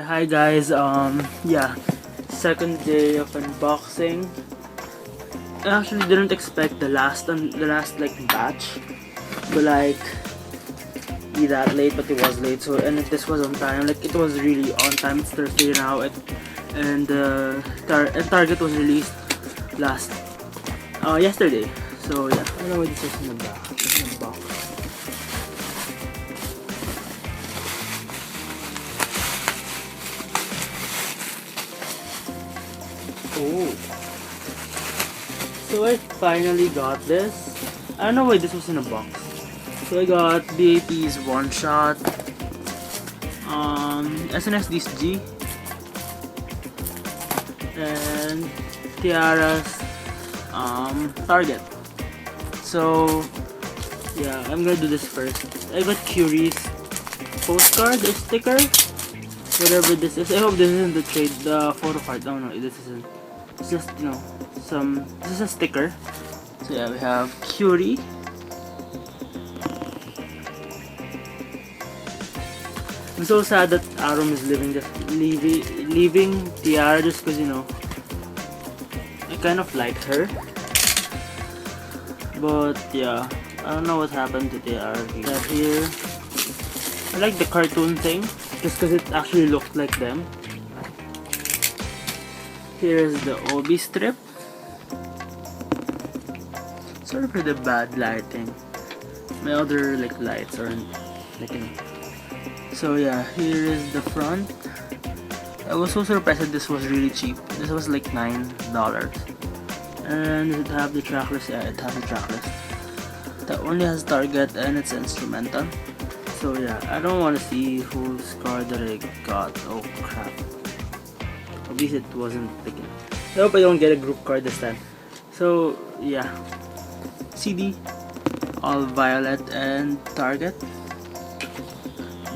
Hi guys, yeah, second day of unboxing. I actually didn't expect the last like batch to like be that late, but it was late. So and this was on time, like it was really on time. It's Thursday now, and Target was released yesterday. So yeah, I don't know what this is in the back. It's in the box. Oh, so I finally got this. I don't know why this was in a box. So I got BAP's One Shot, SNSD G, and T-ara's Target. So yeah, I'm gonna do this first. I got Curie's postcard or sticker, whatever this is. I hope this isn't the photo card. Oh no, this isn't. It's just, you know, this is a sticker. So yeah, we have Curie. I'm so sad that Arum is leaving T-ara just because, you know, I kind of like her. But yeah, I don't know what happened to T-ara here. I like the cartoon thing just because it actually looked like them. Here's the Obi strip. Sorry for the bad lighting. My other like lights aren't like, you know. So yeah, here is the front. I was so surprised that this was really cheap. This was like $9. And does it have the tracklist? Yeah, it has the tracklist. That only has Target and it's instrumental. So yeah, I don't want to see whose card that I got. Oh crap. At least it wasn't picking. I hope I don't get a group card this time. So yeah, CD, all violet and Target.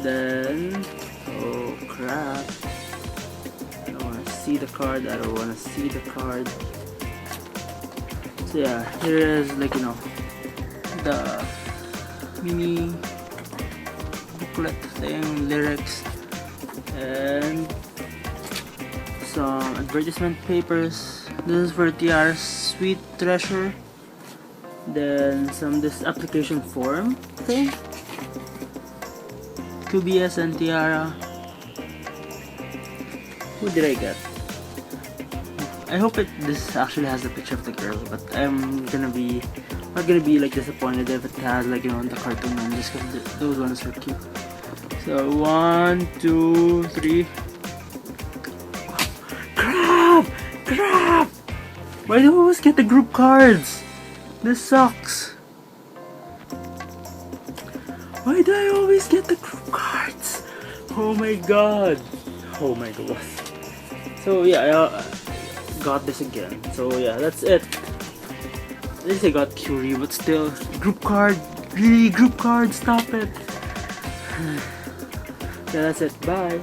Then, oh crap, I don't want to see the card. So yeah, here is, like, you know, the mini booklet thing, lyrics, and some advertisement papers. This is for T-ara's Sweet Treasure. Then this application form thing. QBS and T-ara. Who did I get? I hope this actually has a picture of the girl, but I'm not gonna be like disappointed if it has, like, you know, the cartoon one, just because those ones are cute. So 1, 2, 3. Crap! Why do I always get the group cards? This sucks. Why do I always get the group cards? Oh my god. So yeah, I got this again. So yeah, that's it. At least I got Curie, but still, group card. Really, group card, stop it. Yeah, that's it. Bye.